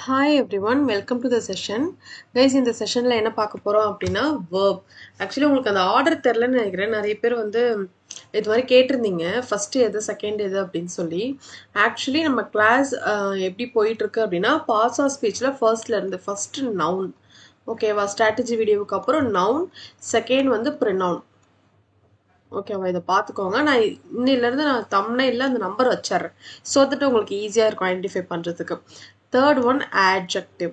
Hi everyone, welcome to the session. Guys, இந்த செஷன்ல என்ன பார்க்க போறோம் அப்படின்னா verb. Actually உங்களுக்கு அந்த ஆர்டர் தெரியலன்னு நினைக்கிறேன். நிறைய பேர் வந்து இது மாதிரி கேட்டிருந்தீங்க ஃபர்ஸ்ட் எது செகண்ட் எது அப்படின்னு சொல்லி. ஆக்சுவலி நம்ம கிளாஸ் எப்படி போயிட்டு இருக்கு அப்படின்னா பாஸ் ஆஃப் ஸ்பீச்ல ஃபர்ஸ்ட்ல இருந்து ஃபர்ஸ்ட் நவுன், ஓகேவா, ஸ்ட்ராட்டஜி வீடியோவுக்கு அப்புறம் நவுன், செகண்ட் வந்து ப்ரொனவுன். ஓகேவா, இதை பார்த்துக்கோங்க. நான் இன்னிலேருந்து நான் தம்ப்நெயில்ல அந்த நம்பர் வச்சிடுறேன் ஸோ தட் உங்களுக்கு ஈஸியாக இருக்கும் ஐடென்டிஃபை பண்ணுறதுக்கு. Third one adjective.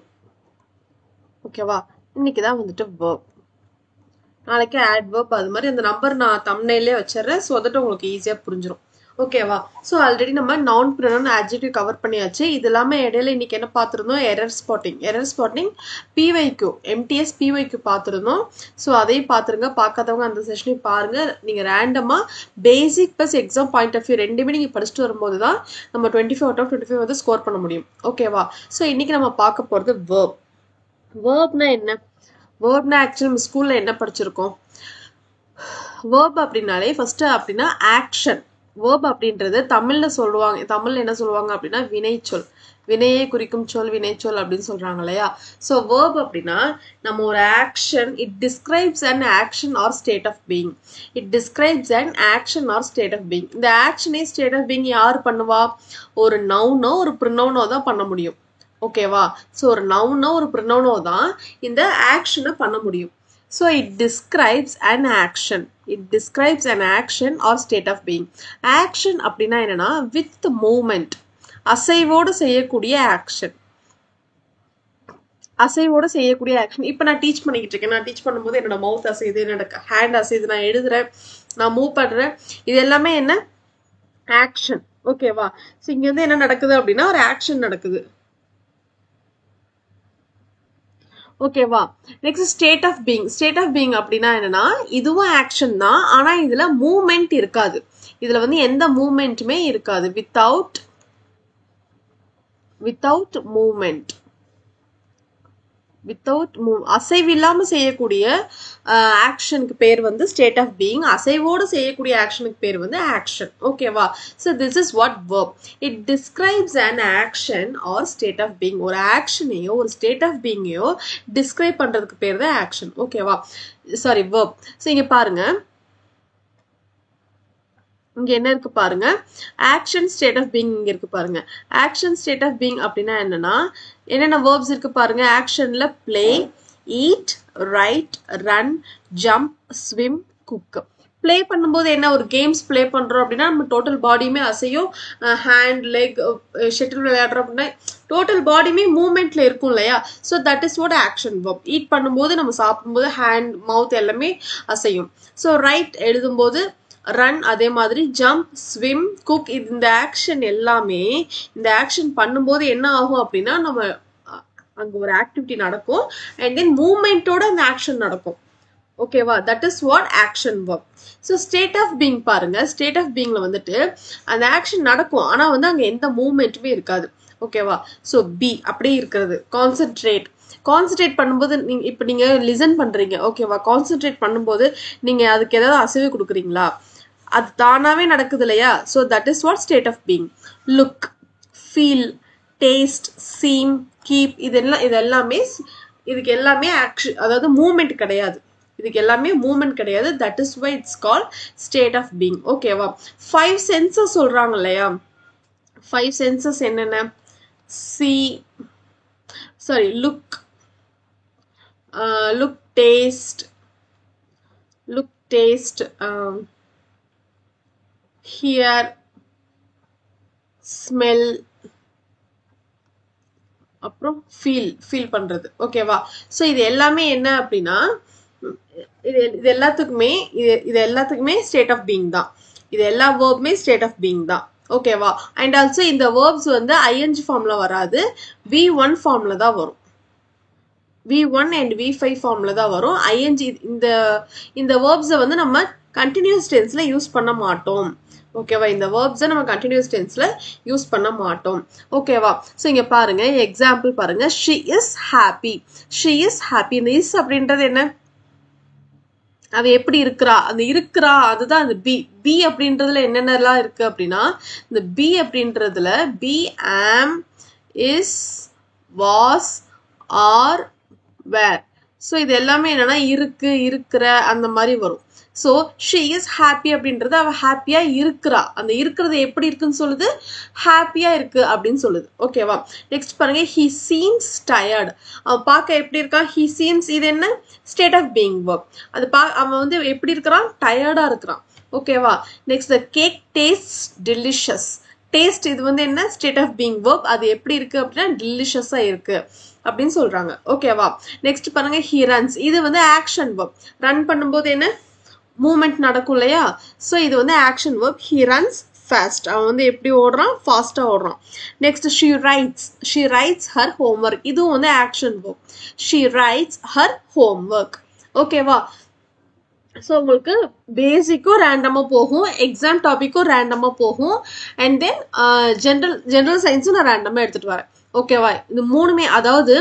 ஓகேவா, இன்னைக்கு தான் வந்துட்டு verb. நாளைக்கு adverb. அது மாதிரி அந்த நம்பர் நான் தம்ப்நெயிலே வச்சிடுறேன் ஸோ தட் உங்களுக்கு ஈஸியாக புரிஞ்சிடும். ஓகேவா, ஸோ ஆல்ரெடி நம்ம நவுன் ப்ரொனவுன் adjective கவர் பண்ணியாச்சு. இது இல்லாமல் இடையில இன்னைக்கு என்ன பார்த்துருந்தோம், error spotting PYQ MTS PYQ பார்த்துருந்தோம். ஸோ அதையும் பார்த்துருங்க. பார்க்காதவங்க அந்த செஷனையும் பாருங்க. நீங்கள் ரேண்டமாக basic plus exam point of view ரெண்டுமே நீங்கள் படிச்சுட்டு வரும்போது தான் நம்ம 25 out of 25 வந்து ஸ்கோர் பண்ண முடியும். ஓகேவா, ஸோ இன்னைக்கு நம்ம பார்க்க போகிறது verb. வேர்ப்னா என்ன? வேர்ப்னா ஆக்சுவலி நம்ம ஸ்கூல்ல என்ன படிச்சிருக்கோம்? வேர்ப் அப்படின்னாலே ஃபர்ஸ்ட் அப்படின்னா ஆக்ஷன். வேர்ப் அப்படின்றது தமிழ்ல சொல்லுவாங்க, தமிழ்ல என்ன சொல்லுவாங்க அப்படின்னா வினைச்சொல், வினையை குறிக்கும் சொல் வினைச்சொல் அப்படின்னு சொல்றாங்க இல்லையா. ஸோ வேர்ப் அப்படின்னா நம்ம ஒரு action, it describes an action or state of being. It describes an action or state of being. இந்த ஆக்ஷனே ஸ்டேட் ஆஃப் பீயிங் யார் பண்ணுவா? ஒரு நவுனோ ஒரு ப்ரொனவுனோ தான் பண்ண முடியும். ஓகேவா, ஸோ ஒரு நவுனோ ஒரு ப்ரொனவுனோ தான் இந்த ஆக்ஷனை பண்ண முடியும். So it describes an action. It describes an action or state of being. Action அப்படின்னா என்னன்னா with movement, அசைவோடு செய்யக்கூடிய ஆக்ஷன், அசைவோடு செய்யக்கூடிய ஆக்ஷன். இப்போ நான் டீச் பண்ணிக்கிட்டு இருக்கேன். நான் டீச் பண்ணும்போது என்னோட மவுத் அசையுது, என்னோட ஹேண்ட் அசையுது, நான் எழுதுறேன், நான் மூவ் பண்றேன். இது எல்லாமே என்ன? ஆக்ஷன். ஓகேவா, ஸோ இங்க வந்து என்ன நடக்குது அப்படின்னா ஒரு ஆக்ஷன் நடக்குது. ஓகேவா, next state of being. State of being அப்படின்னா என்னன்னா இதுவும் ஆக்ஷன் தான், ஆனா இதுல மூவ்மெண்ட் இருக்காது. இதுல வந்து எந்த மூவ்மெண்ட்டுமே இருக்காது. வித்தவுட் மூவ்மெண்ட், அசைவில்லாம செய்யக்கூடிய ஆக்ஷனுக்கு பேர் வந்து ஸ்டேட் ஆஃப் பீயிங். அசைவோடு செய்யக்கூடிய ஆக்ஷனுக்கு பேர் வந்து ஆக்ஷன். ஓகேவா, so this is what verb. It describes an action or state of being. ஒரு ஆக்ஷனையோ ஒரு ஸ்டேட் ஆஃப் பீயிங்கையோ டிஸ்கிரைப் பண்றதுக்கு பேர் தான் ஆக்ஷன். ஓகேவா, சாரி verb. ஸோ இங்க பாருங்க, இங்க என்ன இருக்கு பாருங்க, ஆக்ஷன் ஸ்டேட் ஆஃப் பீயிங் இங்க இருக்கு பாருங்க. ஆக்ஷன் ஸ்டேட் ஆஃப் பீயிங் அப்படின்னா என்னன்னா என்னென்ன வேர்ப்ஸ் இருக்கு பாருங்க. ஆக்ஷன்ல play, eat, write, run, jump, swim, cook. Play பண்ணும்போது என்ன, ஒரு கேம்ஸ் பிளே பண்றோம் அப்படின்னா நம்ம டோட்டல் பாடியுமே அசையும். ஹேண்ட், லெக், ஷட்டில் விளையாடுறோம் அப்படின்னா டோட்டல் பாடியுமே மூவ்மெண்ட்ல இருக்கும் இல்லையா. So that is what action verb. Eat பண்ணும்போது நம்ம சாப்பிடும்போது ஹேண்ட், மவுத் எல்லாமே அசையும். ஸோ ரைட் எழுதும்போது, ரன் அதே மாதிரி, ஜம்ப், ஸ்விம், குக். இந்த ஆக்ஷன் எல்லாமே, இந்த ஆக்ஷன் பண்ணும்போது என்ன ஆகும் அப்படின்னா நம்ம அங்க ஒரு ஆக்டிவிட்டி நடக்கும் அண்ட் தென் மூவ்மெண்டோட அந்த ஆக்ஷன் நடக்கும். ஓகேவா, that is what action verb. So state of being பாருங்க. ஸ்டேட் ஆஃப் பீயிங்ல வந்துட்டு அந்த ஆக்ஷன் நடக்கும், ஆனா வந்து அங்க எந்த மூவ்மெண்ட்டுமே இருக்காது. ஓகேவா, ஸோ பி அப்படியே இருக்கிறது. கான்சென்ட்ரேட் பண்ணும்போது இப்போ நீங்க லிசன் பண்றீங்க. ஓகேவா, கான்சென்ட்ரேட் பண்ணும்போது நீங்க அதுக்கு ஏதாவது அசைவு கொடுக்குறீங்களா? அது தானாவே நடக்குது இல்லையா. So that is what state of being. Look, feel, taste, seem, keep, இது எல்லாமே இதுக்கு எல்லாமே ஆக்ஷன், அதாவது மூவ்மெண்ட் கிடையாது. இதுக்கு எல்லாமே மூவ்மெண்ட் கிடையாது. That is why it's called state of being. ஓகேவா, 5 சென்சஸ் சொல்றாங்க இல்லையா. 5 சென்சஸ் என்னென்ன? லுக், டேஸ்ட், ஹியர், ஸ்மெல், அப்புறம் ஃபீல் பண்றது. ஓகேவா, ஸோ இது எல்லாமே என்ன அப்படின்னா இது எல்லாத்துக்குமே ஸ்டேட் ஆஃப் பீயிங் தான். இது எல்லா வேர்புமே ஸ்டேட் ஆஃப் பீயிங் தான். ஓகேவா, அண்ட் ஆல்சோ இந்த வேர்ப்ஸ் வந்து ஐஎன்ஜி ஃபார்ம்ல வராது, V1 ஃபார்ம்ல தான் வரும். V1 and V5 ஃபார்ம்ல தான் வரும். ஐஎன்ஜி இந்த வேர்ப்ஸை வந்து நம்ம கண்டினியூஸ் டென்ஸ்ல யூஸ் பண்ண மாட்டோம். ஓகேவா, இந்த வேர்ப்ஸை நம்ம கண்டினியூஸ் டென்ஸ்ல யூஸ் பண்ண மாட்டோம். ஓகேவா, ஸோ இங்க பாருங்க, எக்ஸாம்பிள் பாருங்க. She is happy. இந்த இஸ் அப்படின்றது என்ன? அவ எப்படி இருக்கிறா, அந்த இருக்கிறா அதுதான் அந்த பி அப்படின்றதுல என்னென்னலாம் இருக்கு அப்படின்னா, இந்த பி அப்படின்றதுல B, am, is, was, are, were. So இது எல்லாமே என்னன்னா இருக்கு, இருக்கிற அந்த மாதிரி வரும். ஸோ ஷீ இஸ் ஹாப்பி அப்படின்றது அவள் ஹாப்பியா இருக்கிறா. அந்த இருக்கிறது எப்படி இருக்குன்னு சொல்லுது, ஹாப்பியா இருக்கு அப்படின்னு சொல்லுது. ஓகேவா? நெக்ஸ்ட் பாருங்க, ஹி சீம்ஸ் டயர்டு. அவன் பார்க்க எப்படி இருக்கான், ஹி சீம்ஸ், இது என்ன, ஸ்டேட் ஆஃப் பீயிங் வெர்ப். அது அவன் வந்து எப்படி இருக்கிறான், டயர்டா இருக்கிறான். ஓகேவா? Next the cake taste delicious. Taste இது வந்து என்ன, ஸ்டேட் ஆஃப் பீயிங் வெர்ப். அது எப்படி இருக்கு அப்படின்னா டெலிஷியஸா இருக்கு அப்படின்னு சொல்றாங்க. ஓகேவா? நெக்ஸ்ட் பாருங்க, ஹி ரன்ஸ். இது வந்து ஆக்ஷன் வெர்ப். ரன் பண்ணும்போது என்ன, மூவ்மெண்ட் நடக்கும் இல்லையா? ஸோ இது வந்து action verb. He runs fast. அவன் வந்து எப்படி ஓடுறான், ஃபாஸ்டா ஓடுறான். Next she writes. She writes her homework. இதுவும் வந்து action verb. She writes her homework. ஓகேவா? ஸோ உங்களுக்கு பேசிக்கும் ரேண்டமா போகும், எக்ஸாம் டாபிக்கும் ரேண்டமா போகும், அண்ட் தென் ஜென்ரல் சயின்ஸும் நான் ரேண்டமா எடுத்துட்டு வரேன். ஓகேவா? இது மூணுமே, அதாவது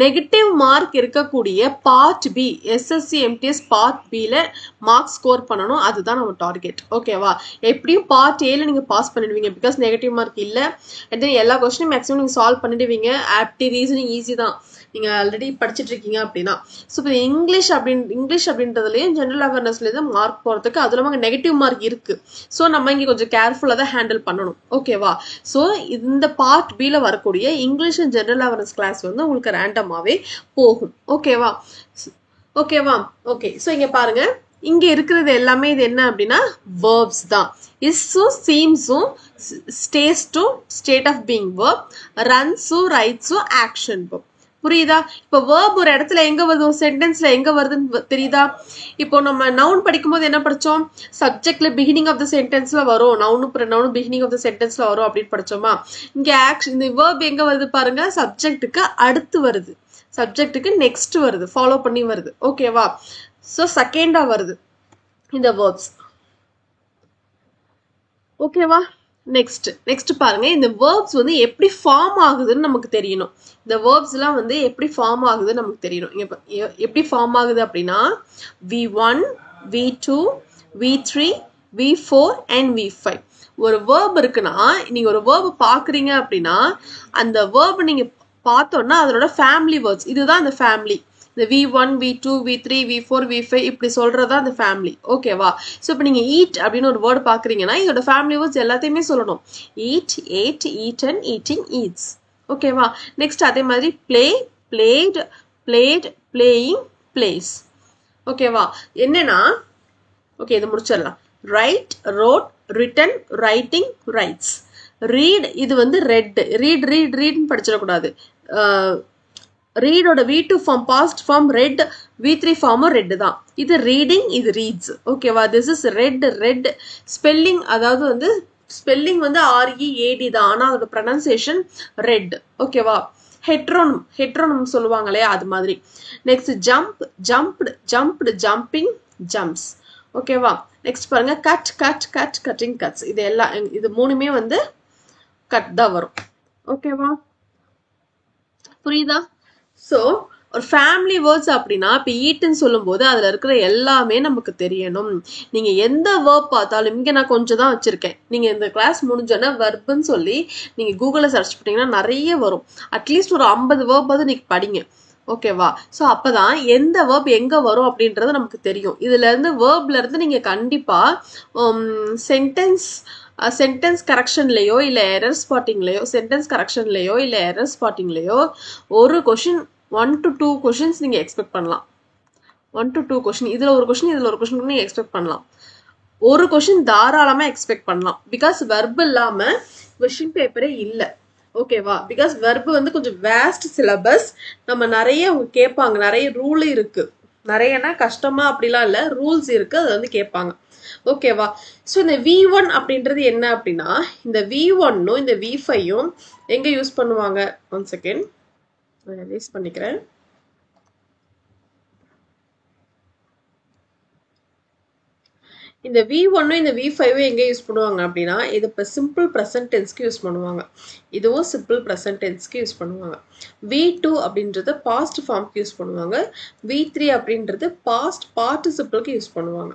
நெகட்டிவ் மார்க் இருக்கக்கூடிய part B, SSC MTS part பில மார்க் ஸ்கோர் பண்ணணும். அதுதான் நம்ம டார்கெட். ஓகேவா? எப்படியும் பார்ட் ஏல நீங்க பாஸ் பண்ணிடுவீங்க, பிகாஸ் நெகட்டிவ் மார்க் இல்லை. அண்ட் தென் எல்லா கொஸ்டினும் மேக்ஸிமம் நீங்க சால்வ் பண்ணிடுவீங்க. ஆப்டி ரீசனிங் ஈஸி தான், நீங்க ஆல்ரெடி படிச்சுட்டு இருக்கீங்க அப்படின்னா. ஸோ இப்போ இங்கிலீஷ் அப்படின்றதுலயும் ஜென்ரல் அவேர்னஸ்லேயும் மார்க் போறதுக்கு அது இல்லாமல் நெகட்டிவ் மார்க் இருக்கு. ஸோ நம்ம இங்கே கொஞ்சம் கேர்ஃபுல்லாக தான் ஹேண்டில் பண்ணணும். ஓகேவா? ஸோ இந்த பார்ட் பில வரக்கூடிய English and general awareness class வந்து உங்களுக்கு ரேண்டமாவே போகும். ஓகேவா? ஓகேவா? ஓகே. ஸோ இங்க பாருங்க, இங்க இருக்கிறது எல்லாமே இது என்ன அப்படின்னா வேர்ப்ஸ் தான். இஸ்ஸும் சீம்ஸும் ஸ்டேஸ்டும் ஸ்டேட் ஆஃப் பீயிங் வேர்ப், ரன்ஸும் ரைட்ஸும் ஆக்ஷன் வேர்ப். புரியுதா? இப்போ வேர்ப் ஒரு இடத்துல எங்க வருது, சென்டென்ஸ்ல எங்க வருதுன்னு தெரியுதா? இப்போ நம்ம நவுன் படிக்கும்போது என்ன படிச்சோம், சப்ஜெக்ட்ல பிகினிங் ஆஃப் த சென்டென்ஸ்ல வரும், நவுன் பிகினிங் ஆஃப் த சென்டென்ஸ்ல வரும் அப்படின்னு படிச்சோமா? இங்க ஆக்ஷன், இந்த வேர்ப் எங்க வருது பாருங்க, சப்ஜெக்ட்டுக்கு அடுத்து வருது, சப்ஜெக்ட்டுக்கு நெக்ஸ்ட் வருது, ஃபாலோ பண்ணி வருது. ஓகேவா? ஸோ செகண்டா வருது இந்த வேர்ப்ஸ். ஓகேவா? நெக்ஸ்ட் பாருங்க, இந்த வேர்ப்ஸ் வந்து எப்படி ஃபார்ம் ஆகுதுன்னு நமக்கு தெரியணும். இந்த வேர்ப்ஸ் எல்லாம் வந்து எப்படி ஃபார்ம் ஆகுதுன்னு நமக்கு தெரியணும். எப்படி ஃபார்ம் ஆகுது அப்படின்னா V1, V2, V3, V4 and V5. ஒரு வேர்ப் இருக்குன்னா, நீங்க ஒரு வேர்ப் பாக்குறீங்க அப்படின்னா அந்த வேர்ப் நீங்க பார்த்தோம்னா அதோட ஃபேமிலி வேர்ட்ஸ், இதுதான் அந்த ஃபேமிலி. இந்த V1, V2, V3, V4, V5 இப்படி சொல்றதா அந்த ஃபேமிலி. ஓகேவா? ஸோ இப்போ நீங்க ஈட் அப்படின்னு ஒரு வேர்டு பாக்குறீங்கன்னா இதோட ஃபேமிலி வேர்ட்ஸ் எல்லாத்தையுமே சொல்லணும். Eat, ate, eaten, eating, eats. ஓகேவா? நெக்ஸ்ட் அதே மாதிரி play, played, played, playing, plays. ஓகேவா? என்னன்னா, ஓகே இது முடிச்சிடலாம். Write, wrote, written, writing, writes. Read, இது வந்து ரெட். ரீட்னு படிச்சிடக்கூடாது. ரீடோட V2 form past form read, V3 ஃபார்மும் ரெட் தான். இது ரீடிங், இது ரீட்ஸ். ஓகேவா? This is red. ஸ்பெல்லிங், அதாவது வந்து ஸ்பெல்லிங் வந்து READ தான், ஆனா அதோட ப்ரொனன்சியேஷன் ரெட். ஓகேவா? ஹெட்ரோனம் சொல்லுவாங்க இல்லையா, அது மாதிரி. Next jump, jumped, jumping, jumps. ஓகேவா? நெக்ஸ்ட் பாருங்க, கட்டிங், கட்ஸ். இது மூணுமே வந்து கட் தான் வரும். ஓகேவா? புரியுதா? ஸோ ஒரு ஃபேமிலி வேர்ட்ஸ் அப்படின்னா இப்போ ஈட்டுன்னு சொல்லும் போது அதுல இருக்கிற எல்லாமே நமக்கு தெரியணும். நீங்க எந்த வேர்ப் பார்த்தாலும், இங்க நான் கொஞ்சம் தான் வச்சிருக்கேன், நீங்க இந்த கிளாஸ் முடிஞ்சோன்னா வெர்ப்னு சொல்லி நீங்க கூகுள்ல சர்ச் பண்ணீங்கன்னா நிறைய வரும். அட்லீஸ்ட் ஒரு 50 வேர்பாவது நீங்க படிங்க. ஓகேவா? ஸோ அப்பதான் எந்த வேர்ப் எங்க வரும் அப்படின்றது நமக்கு தெரியும். இதுல இருந்து வேர்ப்ல இருந்து நீங்க கண்டிப்பா சென்டென்ஸ் கரெக்ஷன்லயோ இல்ல எரர் ஸ்பாட்டிங்லயோ ஒரு கொஸ்டின் 1 to 2 கொஸ்டின்ஸ் நீங்க எக்ஸ்பெக்ட் பண்ணலாம். 1 to 2 கொஸ்டின், இதுல ஒரு கொஸ்டின் நீங்க எக்ஸ்பெக்ட் பண்ணலாம். ஒரு கொஸ்டின் தாராளமா எக்ஸ்பெக்ட் பண்ணலாம். பிகாஸ் வெர்ப் இல்லாம கொஸ்டின் பேப்பரே இல்லை. ஓகேவா? பிகாஸ் வெர்ப் வந்து கொஞ்சம் வேஸ்ட் சிலபஸ். நம்ம நிறைய அவங்க கேட்பாங்க, நிறைய ரூல் இருக்கு. நிறையனா கஷ்டமா அப்படிலாம் இல்லை, ரூல்ஸ் இருக்கு, அது வந்து கேட்பாங்க. ஓகேவா? ஸோ இந்த V1 அப்படின்றது என்ன அப்படின்னா, இந்த V1ம் இந்த V5ம் எங்க யூஸ் பண்ணுவாங்க, ஒன் செகண்ட் ரிலீஸ் பண்ணிக்கிறேன். இந்த V1ம் இந்த V5ம் எங்க யூஸ் பண்ணுவாங்க அப்படின்னா, இது இப்போ சிம்பிள் ப்ரெசன்ட் டென்ஸ்க்கு யூஸ் பண்ணுவாங்க. இதுவும் சிம்பிள் ப்ரெசன்ட் டென்ஸ்க்கு யூஸ் பண்ணுவாங்க. V2 அப்படின்றது பாஸ்ட் ஃபார்ம்க்கு யூஸ் பண்ணுவாங்க. V3 அப்படின்றது பாஸ்ட் பார்ட்டிசிபிளுக்கு யூஸ் பண்ணுவாங்க,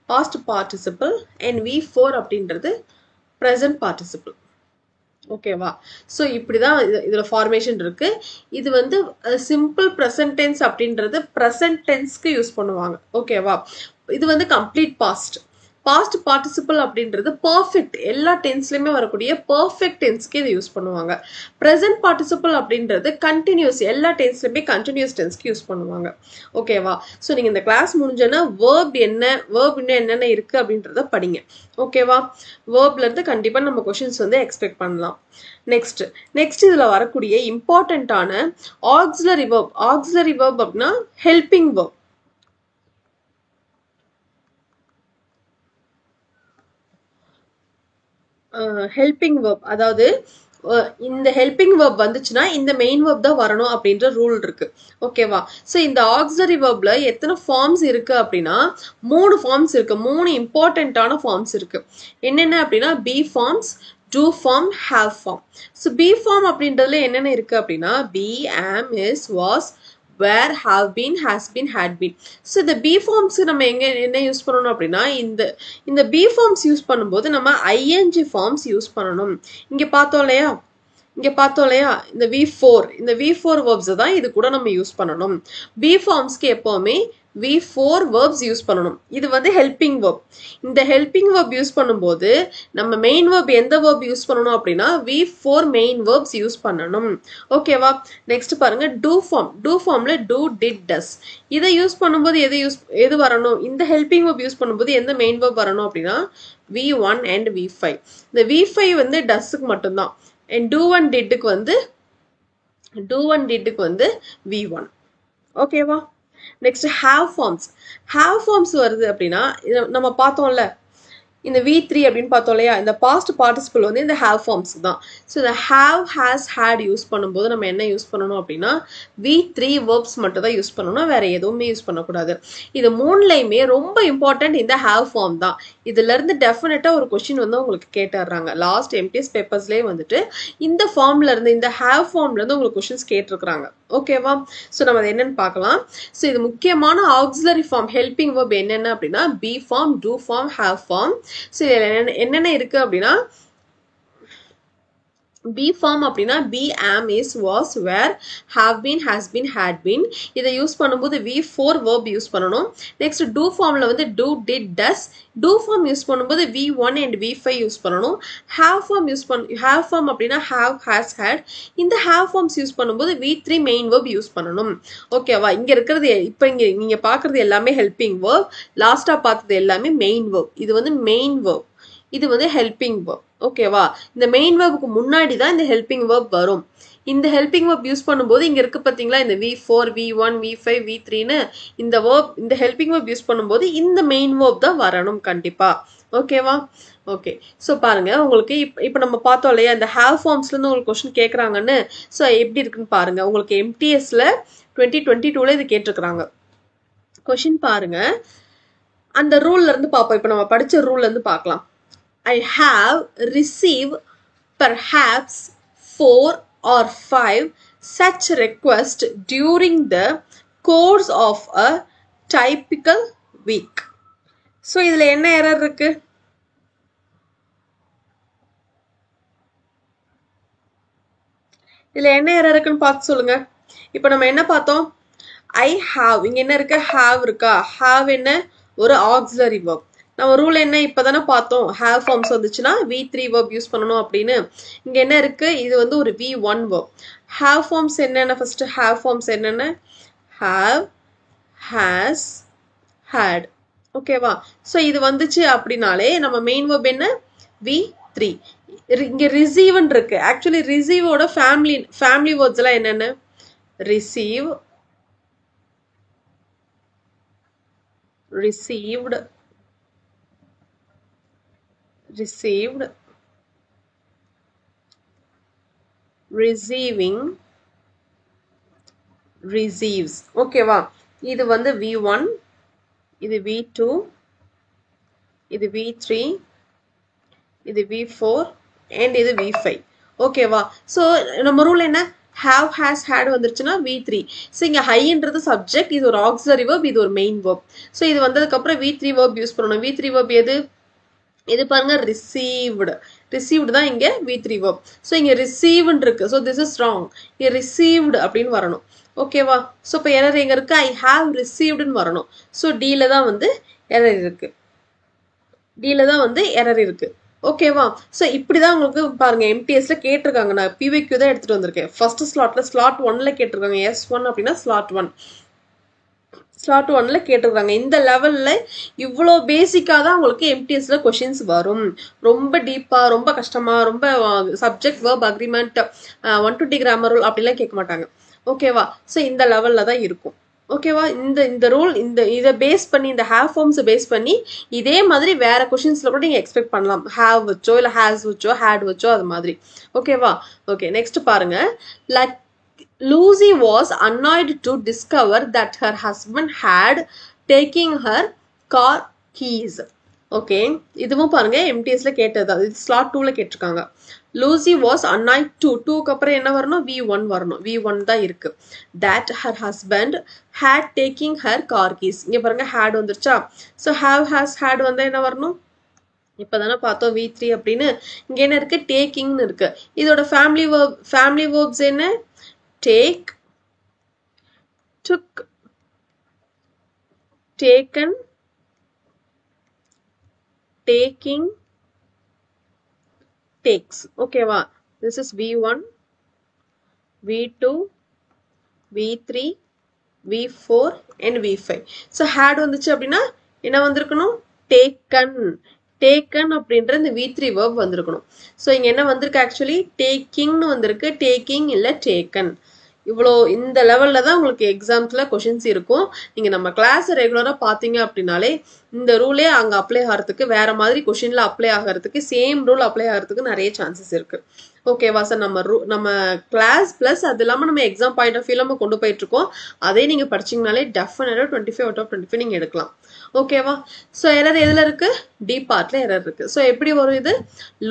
பாஸ்ட் பார்ட்டிசிபிள். அண்ட் V4 அப்படின்றது ப்ரெசன்ட் பார்ட்டிசிபிள். ஓகேவா? ஸோ இப்படிதான் இதுல ஃபார்மேஷன் இருக்கு. இது வந்து சிம்பிள் ப்ரெசன்ட் டென்ஸ் அப்படின்றது ப்ரெசன்ட் டென்ஸ்க்கு யூஸ் பண்ணுவாங்க. ஓகேவா? இது வந்து கம்ப்ளீட் பாஸ்ட். பாஸ்ட் பார்ட்டிசிபிள் அப்படின்றது பர்ஃபெக்ட், எல்லா டென்ஸ்லயுமே வரக்கூடிய பர்ஃபெக்ட் டென்ஸ்க்கு இதை யூஸ் பண்ணுவாங்க. ப்ரெசன்ட் பார்ட்டிசிபிள் அப்படின்றது கண்டினியூஸ், எல்லா டென்ஸ்லயுமே கண்டினியூஸ் டென்ஸ்க்கு யூஸ் பண்ணுவாங்க. ஓகேவா? ஸோ நீங்க இந்த கிளாஸ் முடிஞ்சோன்னா வேர்ப் இன்னும் என்னென்ன இருக்கு அப்படின்றத படிங்க. ஓகேவா? வேர்ப்ல இருந்து கண்டிப்பா நம்ம கொஸ்டின்ஸ் வந்து எக்ஸ்பெக்ட் பண்ணலாம். நெக்ஸ்ட் இதுல வரக்கூடிய இம்பார்ட்டன்டான ஆக்ஸிலரி வேர்ப். ஆக்ஸிலரி வேர்ப் அப்படின்னா ஹெல்பிங் வேர்ப். ஹெல்பிங் வேர்ப், அதாவது இந்த ஹெல்பிங் வேர்ப் வந்துச்சுன்னா இந்த மெயின் வேர்ப் தான் வரணும் அப்படின்ற ரூல் இருக்கு. ஓகேவா? ஸோ இந்த ஆக்ஸிலரி வேர்ப்ல எத்தனை ஃபார்ம்ஸ் இருக்கு அப்படின்னா 3 ஃபார்ம்ஸ் இருக்கு. 3 இம்பார்ட்டன்டான ஃபார்ம்ஸ் இருக்கு. என்னென்ன அப்படின்னா be forms, do form, have form. So be form அப்படின்றதுல என்னென்ன இருக்கு அப்படின்னா be, am, is, was, where, have been, has been, had been. So இந்த B forms நம்ம என்ன யூஸ் பண்ணணும் அப்படின்னா இந்த B forms யூஸ் பண்ணும்போது நம்ம ing forms யூஸ் பண்ணணும். இங்க பார்த்தோம் இல்லையா இந்த V4 verbs தான் இது கூட நம்ம யூஸ் பண்ணணும். B formsக்கு எப்பவுமே V4 verbs யூஸ் பண்ணணும். இது வந்து ஹெல்பிங் verb. இந்த ஹெல்பிங் verb யூஸ் பண்ணும்போது நம்ம மெயின் verb எந்த verb யூஸ் பண்ணணும் அப்படின்னா V4 மெயின் verbs யூஸ் பண்ணணும். ஓகேவா? நெக்ஸ்ட் பாருங்க do form. do formல do, did, does. இதை யூஸ் பண்ணும்போது எது வரணும்? இந்த ஹெல்பிங் verb யூஸ் பண்ணும்போது எந்த மெயின் verb வரணும் அப்படின்னா V1 and V5. இந்த V5 வந்து doesக்கு மட்டும்தான். and do and didக்கு வந்து V1. ஓகேவா? நெக்ஸ்ட் ஹேவ் ஃபார்ம்ஸ் வருது அப்படின்னா நம்ம பார்த்தோம்ல இந்த V3 அப்படின்னு பார்த்தோம் இல்லையா, இந்த பாஸ்ட் பார்ட்டிசிபிள் வந்து இந்த ஹேவ் ஃபார்ம்ஸ் தான். ஸோ இந்த ஹேவ், ஹேஸ், ஹேட் யூஸ் பண்ணும்போது நம்ம என்ன யூஸ் பண்ணணும் அப்படின்னா V3 வேர்ப்ஸ் மட்டும் தான் யூஸ் பண்ணணும், வேற எதுவுமே யூஸ் பண்ணக்கூடாது. இது 3லையுமே ரொம்ப இம்பார்ட்டன்ட் இந்த ஹேவ் ஃபார்ம் தான். இதுல இருந்து டெஃபினட்டா ஒரு கொஸ்டின் வந்து உங்களுக்கு கேட்டுறாங்க. லாஸ்ட் MTS பேப்பர்ஸ்லேயே வந்துட்டு இந்த ஃபார்ம்ல இருந்து, இந்த ஹேவ் ஃபார்ம்ல இருந்து உங்களுக்கு கொஸ்டின்ஸ் கேட்டிருக்கிறாங்க. ஓகேவா? ஸோ நம்ம அது என்னன்னு பார்க்கலாம். ஸோ இது முக்கியமான ஆக்ஸிலரி ஃபார்ம் ஹெல்பிங் வேர்ப் என்னென்ன அப்படின்னா be form, do form, have form. So என்னென்ன இருக்கு அப்படின்னா பி ஃபார்ம் அப்படின்னா be, am, is, was, were, have been, has been, had been. இதை யூஸ் பண்ணும்போது V4 verb யூஸ் பண்ணணும். நெக்ஸ்ட் டூ ஃபார்ம்ல வந்து do, did, does. Do form use பண்ணும்போது V1 and V5 யூஸ் பண்ணணும். ஹேவ் ஃபார்ம் அப்படின்னா ஹேவ், ஹேஸ், ஹேட். இந்த ஹேவ் ஃபார்ம்ஸ் யூஸ் பண்ணும்போது V3 மெயின் verb யூஸ் பண்ணணும். ஓகேவா? இங்க இருக்கிறது இப்போ நீங்க பாக்குறது எல்லாமே ஹெல்பிங் verb, லாஸ்டா பார்த்தது எல்லாமே மெயின் verb. இது வந்து மெயின் verb, இது வந்து ஹெல்பிங் verb. ஓகேவா? இந்த மெயின் வேர்புக்கு முன்னாடி தான் இந்த ஹெல்பிங் வேர்ப் வரும். இந்த ஹெல்பிங் வேர்ப் யூஸ் பண்ணும்போது இங்க இருக்கு பாத்தீங்களா இந்த V4, V1, V5, V3ன்னு இந்த ஹெல்பிங் வேர்ப் யூஸ் பண்ணும்போது இந்த மெயின் வேர்ப் தான் வரணும் கண்டிப்பா. ஓகேவா? ஓகே. ஸோ பாருங்க, உங்களுக்கு இப்போ நம்ம பார்த்தோம் இல்லையா இந்த ஹேவ் ஃபார்ம்ஸ்ல இருந்து உங்களுக்கு கொஸ்டின் கேட்கறாங்கன்னு. ஸோ எப்படி இருக்குன்னு பாருங்க. உங்களுக்கு MTSல 2022ல இது கேட்டிருக்கிறாங்க. கொஸ்டின் பாருங்க, அந்த ரூல்ல இருந்து பார்ப்போம். இப்போ நம்ம படிச்ச ரூல்ல இருந்து பார்க்கலாம். I have received perhaps 4 or 5 such requests during the course of a typical week. So இதுல என்ன எரர் இருக்கு? இதுல என்ன எரர் இருக்குன்னு பார்த்து சொல்லுங்க. இப்போ நம்ம என்ன பார்த்தோம்? I have, இங்க என்ன இருக்கு? have இருக்கா? have என்ன? ஒரு auxiliary verb. நம்ம ரூல் என்ன இப்பதானே பார்த்தோம், ஹேவ் ஃபார்ம்ஸ் வந்துச்சுன்னா V3 verb யூஸ் பண்ணணும் அப்படின்னு. இங்க என்ன இருக்கு? இது வந்து ஒரு V1 verb. ஹேவ் ஃபார்ம்ஸ் என்னென்ன? ஃபர்ஸ்ட் ஹேவ் ஃபார்ம்ஸ் என்னென்ன? Have, has, had. ஓகேவா? ஸோ இது வந்துச்சு அப்படின்னாலே நம்ம மெயின் verb என்ன? V3. இங்க ரிசீவ்னு இருக்கு. ஆக்சுவலி ரிசீவோட ஃபேமிலி வேர்ட்ஸ் எல்லாம் என்னென்ன? Receive, received, received, receiving, receives. ஓகேவா? இது வந்து V1, இது V2, இது V3, இது V4 and இது V5. ஓகேவா? ஸோ நம்ம ரூல் என்ன? have, has, had வந்துருச்சுன்னா V3. ஸோ இங்க ஹைன்றது சப்ஜெக்ட், இது ஒரு ஆக்ஸிலரி verb, இது ஒரு மெயின் verb. ஸோ இது வந்ததுக்கு அப்புறம் V3 verb யூஸ் பண்ணணும். V3 verb எது? இது பாருங்க ரிசீவ்டு. received தான் இங்க V3 verb. So இங்க received இருக்கு. So this is wrong. இங்க received அப்படின்னு வரணும். ஓகேவா? So இப்போ error எங்க இருக்கு? I have received ன்னு வரணும். So Dல தான் வந்து error இருக்கு. Dல தான் வந்து error இருக்கு. ஓகேவா? ஸோ இப்படி தான் உங்களுக்கு பாருங்க எம்டிஎஸ்ல கேட்டிருக்காங்க. நான் பிவிக்யூ தான் எடுத்துட்டு வந்திருக்கேன். ஃபர்ஸ்ட் ஸ்லாட்ல ஸ்லாட் 1ல கேட்டிருக்காங்க. S1 அப்படின்னா ஸ்லாட் 1. ஸ்லாட் 1ல கேட்டிருக்காங்க. இந்த லெவல்ல இவ்வளோ பேசிக்காக தான் உங்களுக்கு எம்டிஎஸ்ல கொஷின்ஸ் வரும். ரொம்ப டீப்பா ரொம்ப கஷ்டமா ரொம்ப subject verb agreement 120 grammar rule அப்படிலாம் கேட்க மாட்டாங்க. ஓகேவா? ஸோ இந்த லெவல்ல தான் இருக்கும். ஓகேவா? இந்த ரூல் இதை பேஸ் பண்ணி இந்த ஹேவ் ஃபார்ம்ஸ் பேஸ் பண்ணி இதே மாதிரி வேற கொஷின்ஸ்ல கூட நீங்க எக்ஸ்பெக்ட் பண்ணலாம். ஹேவ் வச்சோ இல்ல ஹேஸ் வச்சோ ஹேட் வச்சோ அது மாதிரி. ஓகேவா? ஓகே, நெக்ஸ்ட் பாருங்க. Like Lucy was annoyed to discover that her husband had taken her car keys. Okay, இதுவும் பாருங்க எம்டிஎஸ்ல கேட்டது. இது ஸ்லாட் 2ல கேட்டிருக்காங்க. Lucy was annoyed to 2க்கு அப்புறம் என்ன வரணும்? V1 வரணும். V1 தான் இருக்கு. That her husband had taken her car keys. இங்க பாருங்க had வந்துருச்சா? So have has had வந்தா என்ன வரணும்? இப்பதானே பார்த்தோம் V3 அப்படின்னு. இங்க என்ன இருக்கு? டேக்கிங்னு இருக்கு. இதோட ஃபேமிலி verbs என்ன? Take, took, taken, taking, takes. ஓகேவா? This is V1, V2, V3, V4 and V5. So had வந்துச்சு அப்படின்னா என்ன வந்திருக்கணும்? Taken. Taken அப்படின்ற இந்த V3 verb வந்திருக்கணும். ஸோ இங்க என்ன வந்திருக்கு? ஆக்சுவலி டேக்கிங்னு வந்திருக்கு. டேக்கிங் இல்ல டேக்கன். இவ்வளோ இந்த லெவல்ல தான் உங்களுக்கு எக்ஸாம்ஸ்ல கொஷின்ஸ் இருக்கும். நீங்க நம்ம கிளாஸ் ரெகுலரா பாத்தீங்க அப்படின்னாலே இந்த ரூலே அங்க அப்ளை ஆகிறதுக்கு வேற மாதிரி கொஷின்ல அப்ளை ஆகிறதுக்கு சேம் ரூல் அப்ளை ஆகிறதுக்கு நிறைய சான்சஸ் இருக்கு. ஓகேவா சார்? நம்ம கிளாஸ் பிளஸ் அது இல்லாம நம்ம எக்ஸாம் பாயிண்ட் ஆஃப் வியூல நம்ம கொண்டு போயிட்டு இருக்கோம். அதே நீங்க படிச்சீங்கனாலே டெஃபினட்டா 25 out of 25 நீங்க எடுக்கலாம். ஓகேவா? ஸோ எரர் எதுல இருக்கு? டி பார்ட்ல எரர் இருக்கு. ஸோ எப்படி வரும் இது?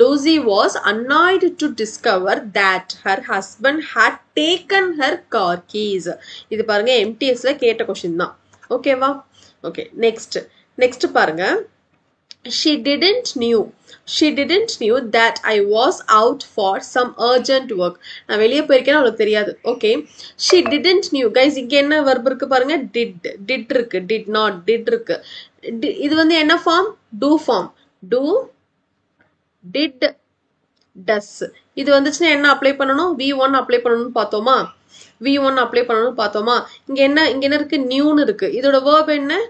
Lucy was annoyed to discover that her husband had taken her car keys. இது பாருங்க எம்டிஎஸ்ல கேட்ட கொஸ்டின் தான். ஓகேவா? ஓகே, நெக்ஸ்ட் பாருங்க. She didn't knew that I was out for some urgent work. நான் வெளியே போயிருக்கேன்னு அவளுக்கு தெரியாது. Okay, she didn't knew. guys இங்க என்ன verb இருக்கு பாருங்க? did இருக்கு, did not, did இருக்கு. இது வந்து என்ன form? do form. do, did, does. இது வந்துச்சுன்னா என்ன அப்ளை பண்ணணும்? V1 அப்ளை பண்ணணும்னு பார்த்தோமா? V1 அப்ளை பண்ணணும்னு பார்த்தோமா? இங்க என்ன இருக்கு? நியூன்னு இருக்கு. இதோட verb என்ன?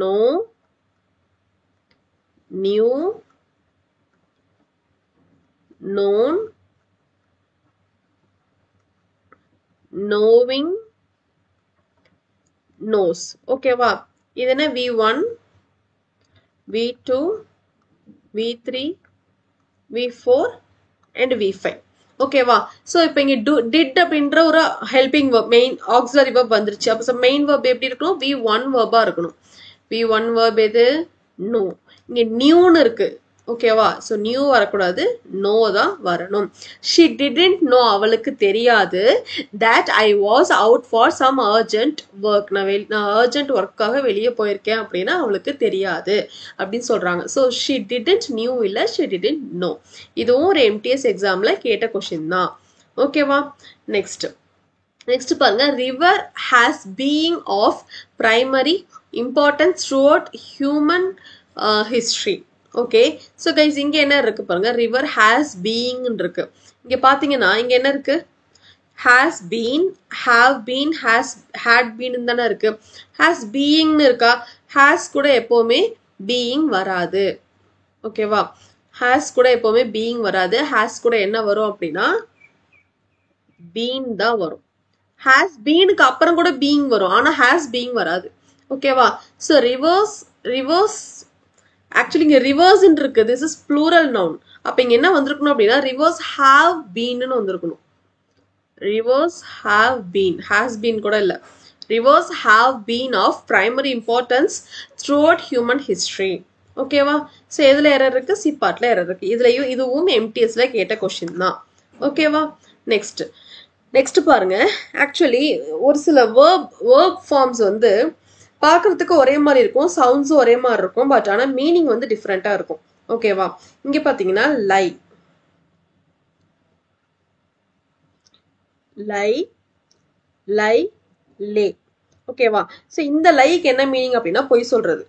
no, knew, known, knowing, knows. ஓகேவா? இது என்ன? V1, V2, V3, V4 and V5. ஓகேவா? சோ இப்போ இங்க did அப்படின்ற ஒரு helping verb, main auxiliary verb வந்துருச்சு. அப்ப மெயின் verb எப்படி இருக்கணும்? V1 verb இருக்கணும். V1 verb எது? no. இங்க நியூன்னு இருக்கு. ஓகேவா? சோ நியூ வரக்கூடாது, நோ தான் வரணும். she didn't know, அவளுக்கு தெரியாது. that I was out for some urgent work, நான் urgent ஒர்க்காக வெளியே போயிருக்கேன் அப்படின்னா அவளுக்கு தெரியாது அப்படின்னு சொல்றாங்க. so she didn't knew இல்ல she didn't know. இதுவும் ஒரு MTS எக்ஸாம்ல கேட்ட கொஸ்டின் தான். ஓகேவா? நெக்ஸ்ட் பாருங்க. river has being of primary importance throughout human history. Okay, so guys இங்க என்ன இருக்கு பாருங்க? ரிவர் ஹேஸ் பீயிங் இருக்கு. இங்க பாத்தீங்கன்னா இங்க என்ன இருக்கு? Has been, have been, has had been தானே இருக்கு. ஹேஸ் பீயிங்னு இருக்கா? ஹேஸ் கூட எப்பவுமே பீயிங் வராது. ஓகேவா? ஹேஸ் கூட எப்பவுமே பீயிங் வராது. ஹேஸ் கூட என்ன வரும் அப்படின்னா பீன் தான் வரும். ஹேஸ் பீனுக்கு அப்புறம் கூட பீயிங் வரும், ஆனா ஹேஸ் பீயிங் வராது. ஓகேவா? ஸோ ரிவர்ஸ் ஆக்சுவலி இங்க ரிவர்ஸ் இருக்கு. This is plural noun. அப்ப இங்க என்ன வந்திருக்கணும் அப்படின்னா ரிவர்ஸ் ஹாவ் பீன்னு வந்திருக்கணும். Rivers have been, has been கூட இல்ல. Rivers have been of primary importance throughout human history. ஓகேவா? ஸோ எதுல எரர் இருக்கு? சி பார்ட்ல எரர் இருக்கு. இதுவும் எம்டிஎஸ்ல கேட்ட கொஸ்டின் தான். ஓகேவா? நெக்ஸ்ட் பாருங்க. ஆக்சுவலி ஒரு சில வேர்ப் ஃபார்ம்ஸ் வந்து பார்க்கறதுக்கு ஒரே மாதிரி இருக்கும், சவுண்ட்ஸும் ஒரே மாதிரி இருக்கும், பட் ஆனால் மீனிங் வந்து டிஃப்ரெண்டா இருக்கும். ஓகேவா? இங்க பாத்தீங்கன்னா லை லை லை லே. ஓகேவா? சோ இந்த லைக்கு என்ன மீனிங் அப்படின்னா பொய் சொல்றது.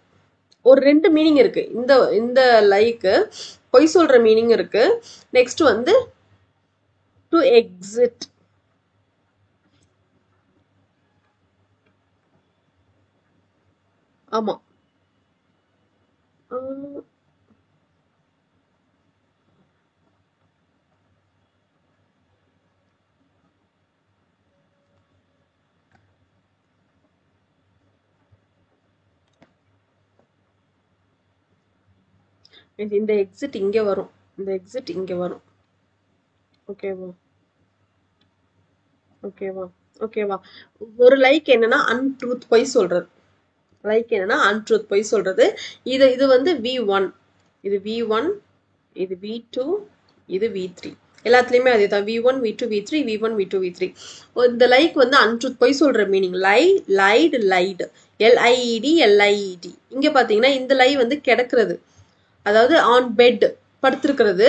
ஒரு ரெண்டு மீனிங் இருக்கு. இந்த இந்த லைக்கு பொய் சொல்ற மீனிங் இருக்கு. நெக்ஸ்ட் வந்து டு எக்ஸிட். ஆமா. இந்த எக்ஸிட் இங்க வரும். இந்த எக்ஸிட் இங்க வரும். ஓகேவா? ஓகேவா? ஓகேவா? ஒரு லைக் என்னன்னா அன்ட்ரூத் பொய் சொல்றது. லைக் என்னன்னா அன்ட்ரூத் பொய் சொல்றது. இது வந்து V1, இது V1, இது V2, இது V3. எல்லாத்துலயுமே அதேதான். V1, V2, V3, V1, V2, V3. இந்த லைக் வந்து அன்ட்ரூத் பொய் சொல்ற மீனிங். லை, லைடு, லைடு. LIED, LIED. இங்க பாத்தீங்கன்னா இந்த லை வந்து கிடக்கிறது. அதாவது ஆன் பெட் படுத்திருக்கிறது,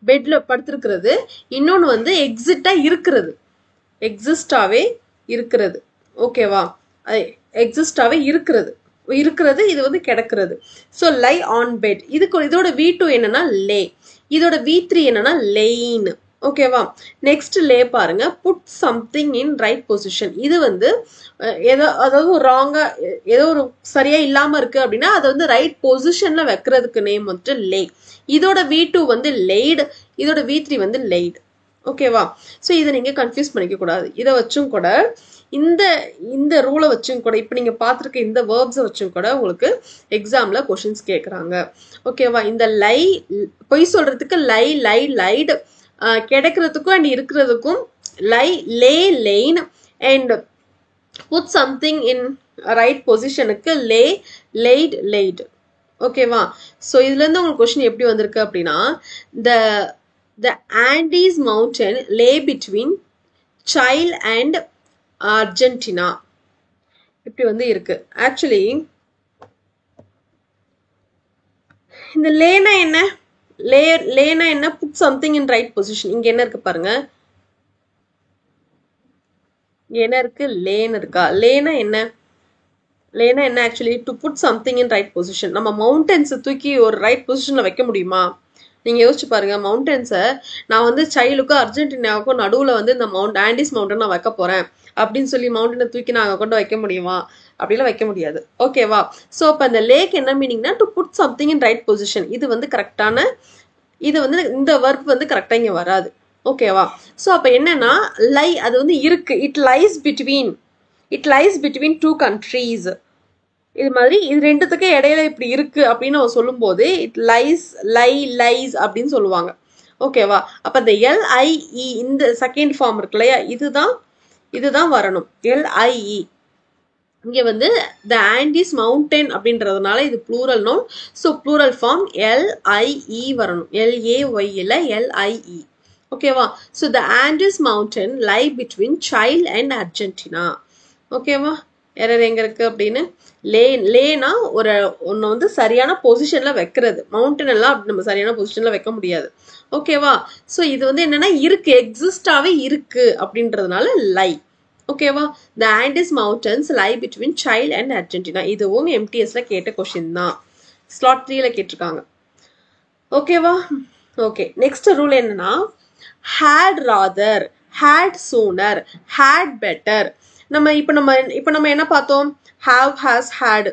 பெட்ல படுத்திருக்கிறது. இன்னொன்னு வந்து எக்ஸிட்டா இருக்கிறது, எக்ஸிஸ்டாவே இருக்கிறது. ஓகேவா? எக்ஸிஸ்டாவே இருக்கிறது இருக்கிறது இது வந்து கிடக்கிறது. So lie on bed. இதோட V2 என்னன்னா லே, இதோட V3 என்னன்னா லெயின். ஓகேவா? நெக்ஸ்ட் லே பாருங்க. Put something in right position. இது வந்து அதாவது ராங்கா ஏதோ ஒரு சரியா இல்லாம இருக்கு அப்படின்னா அதை வந்து ரைட் பொசிஷன்ல வைக்கிறதுக்கு நேம் வந்துட்டு லே. இதோட V2 வந்து லேய்டு, இதோட V3 வந்து லேய்டு. ஓகேவா? ஸோ இதை நீங்க கன்ஃபியூஸ் பண்ணிக்க கூடாது. இதை வச்சும் கூட இந்த இந்த ரூலை வச்சும் கூட இப்ப நீங்க பார்த்துருக்க இந்த வேர்ப்ஸை வச்சும் கூட உங்களுக்கு எக்ஸாம்ல கொஸ்டின்ஸ் கேட்கறாங்க. ஓகேவா? இந்த லை பொய் சொல்றதுக்கு லை, லை, லைடு. கிடைக்கிறதுக்கும் அண்ட் இருக்கிறதுக்கும் lie, lay, lain. And put something in right பொசிஷனுக்கு லே, லேய்டு, லேய்டு. ஓகேவா? ஸோ இதுல இருந்து உங்களுக்கு கொஸ்டின் எப்படி வந்திருக்கு அப்படின்னா, the Andes mountain lay between Chile and Argentina. இப்படி வந்து இருக்கு. ஆக்சுவலி இந்த லேனா என்ன, லேனா என்ன, put something in right position. இங்க என்ன இருக்கு பாருங்க, இங்க என்ன இருக்கு, லேன் இருக்கா? லேனா என்ன, லேனா என்ன actually to put something in right position. நம்ம மவுண்டன்ஸ் தூக்கி ஒரு ரைட் பொசிஷன்ல வைக்க முடியுமா? நீங்க யோசிச்சு பாருங்க. மவுண்டன்ஸை நான் வந்து சைலுக்கும் அர்ஜென்டினாவுக்கும் நடுவுல வந்து இந்த ஆண்டிஸ் மவுண்டன் நான் வைக்க போறேன் அப்படின்னு சொல்லி மவுண்டனை தூக்கி நான் கொண்டு வைக்க முடியுமா? அப்படிலாம் வைக்க முடியாது. ஓகேவா? ஸோ இப்போ அந்த லேக் என்ன மீனிங்னா to put something in right position. இது வந்து கரெக்டான, இது வந்து இந்த வர்ப் வந்து கரெக்டா இங்க வராது. ஓகேவா? ஸோ அப்போ என்னன்னா லை அது வந்து இருக்கு. It lies between two countries. இது மாதிரி இது ரெண்டுத்துக்கு இடையில இப்படி இருக்கு அப்படின்னு நம்ம சொல்லும் போது இட் லைஸ் அப்படின்னு சொல்லுவாங்க. ஓகேவா? அப்ப இந்த LIE இந்த செகண்ட் ஃபார்ம் இருக்கு இல்லையா, இதுதான் வரணும். LIE. இங்க வந்து த ஆண்டிஸ் மவுண்டன் அப்படின்றதுனால இது plural noun. So plural form LIE வரணும். LAY இல்ல LIE. ஓகேவா? So the Andes mountain lie between Chile and Argentina. ஓகேவா? எரர் எங்க இருக்கு அப்படின்னு, லேனா ஒரு ஒன்னு வந்து சரியான பொசிஷன்ல வைக்கிறது. மவுண்டன் எல்லாம் அப்படி நம்ம சரியான பொசிஷன்ல வைக்க முடியாது. ஓகேவா? ஸோ இது வந்து என்னன்னா இருக்கு, எக்ஸிஸ்டாவே இருக்கு அப்படின்றதுனால லை. ஓகேவா? The Andes mountains lie between Chile and Argentina. இதுவும் MTSல கேட்ட கொஸ்டின் தான். ஸ்லாட் 3ல கேட்டிருக்காங்க. ஓகேவா? ஓகே. நெக்ஸ்ட் ரூல் என்னன்னா had rather, had sooner, had better. இப்ப நம்ம என்ன பார்த்தோம்? have, has, had.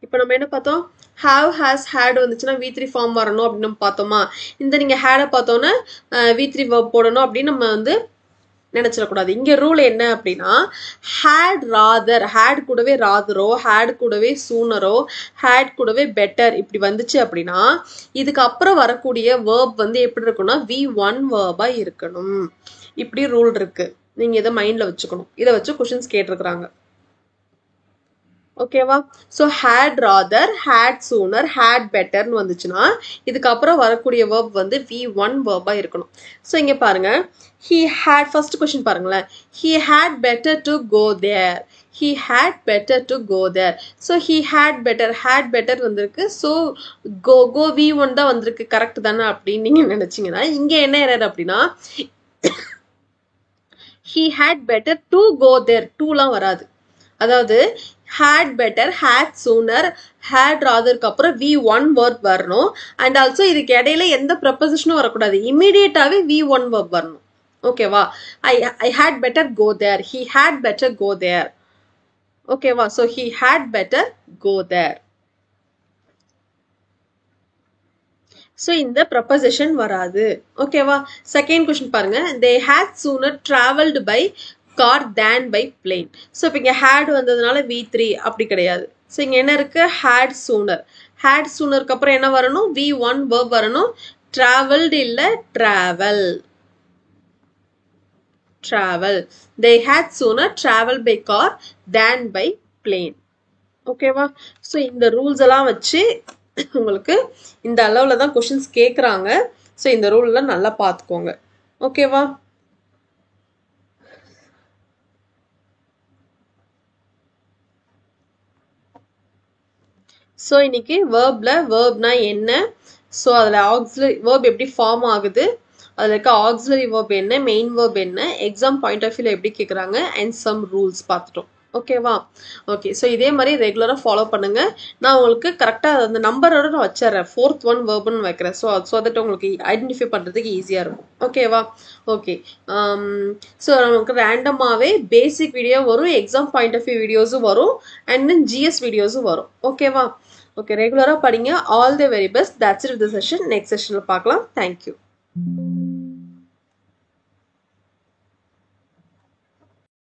இப்ப நம்ம என்ன பார்த்தோம்? have, has, had வந்துச்சுன்னா V3 ஃபார்ம் வரணும் அப்படின்னு நம்ம பார்த்தோமா? இந்த நீங்க had பார்த்தோன்னா V3 verb போடணும் அப்படின்னு நம்ம வந்து நினைச்சிடக்கூடாது. இங்க ரூல் என்ன அப்படின்னா had rather, had கூடவே ராதரோ, had கூடவே சூனரோ, had கூடவே பெட்டர் இப்படி வந்துச்சு அப்படின்னா இதுக்கு அப்புறம் வரக்கூடிய வேர்ப் வந்து எப்படி இருக்கும்னா V1 வேர்பா இருக்கணும். இப்படி ரூல் இருக்கு. நீங்க இதை மைண்ட்ல வச்சுக்கணும். இதை வச்சு கொஸ்டின்ஸ் கேட்டிருக்கிறாங்க. ஓகேவா? So had rather, had sooner, had betterன்னு வந்துச்சுன்னா இதுக்கப்புறம் வரக்கூடிய verb வந்து V1 verb இருக்கணும். ஸோ இங்க பாருங்க, he had, first question பாருங்களேன், he had better to go there. He had better to go there. So he had better வந்திருக்கு. ஸோ go V1 தான் வந்திருக்கு, கரெக்ட் தானே அப்படின்னு நீங்க நினைச்சீங்கன்னா இங்க என்ன எரர் அப்படின்னா he had better to go there, டூலாம் வராது. அதாவது had better, had sooner, had rather அப்புறம் V1 verb வரணும். அண்ட் ஆல்சோ இதுக்கு இடையில எந்த ப்ரப்போசிஷனும் வரக்கூடாது, இமீடியட்டாவே V1 verb வரணும். ஓகேவா? I had better go there, he had better go there. ஓகேவா? so he had better go there. So இந்த ப்ரப்போசிஷன் வராது. ஓகேவா? செகண்ட் கொஸ்டின் பாருங்க, they had sooner traveled by car than by plane. So இப்போ இங்கே had வந்ததுனால V3 அப்படி கிடையாது. ஸோ இங்கே என்ன இருக்கு, had sooner. had soonerக்கு அப்புறம் என்ன வரணும், V1 verb வரணும். traveled இல்லை, travel. travel. they had sooner traveled by car than by plane. ஓகேவா? ஸோ இந்த ரூல்ஸ் எல்லாம் வச்சு உங்களுக்கு இந்த அளவுல தான் கொஸ்டின்ஸ் கேட்குறாங்க. ஸோ இந்த ரூல்லாம் நல்லா பார்த்துக்கோங்க. ஓகேவா? ஸோ இன்னைக்கு வேர்ப்னா என்ன, ஸோ அதில் ஆக்சிலரி வேர்ப் எப்படி ஃபார்ம் ஆகுது, அதில் இருக்க ஆக்சிலரி வேர்ப் என்ன, மெயின் வேர்ப் என்ன, எக்ஸாம் பாயிண்ட் ஆஃப் வியூவில் எப்படி கேட்குறாங்க, அண்ட் சம் ரூல்ஸ் பார்த்துட்டோம். ஓகேவா? ஓகே. ஸோ இதே மாதிரி ரெகுலராக ஃபாலோ பண்ணுங்க. நான் உங்களுக்கு கரெக்டாக அந்த நம்பரோட நான் வச்சிடறேன், 4th one வேர்புன்னு வைக்கிறேன். ஸோ தட் உங்களுக்கு ஐடென்டிஃபை பண்ணுறதுக்கு ஈஸியாக இருக்கும். ஓகேவா? ஓகே. ஸோ நமக்கு ரேண்டமாகவே பேசிக் வீடியோ வரும், எக்ஸாம் பாயிண்ட் ஆஃப் வியூ வீடியோஸும் வரும், அண்ட் தென் ஜிஎஸ் வீடியோஸும் வரும். ஓகேவா? ஓகே, ரெகுலராக படிங்க. All the very best. That's it இந்த செஷன். நெக்ஸ்ட் செஷனில் பார்க்கலாம். தேங்க்யூ.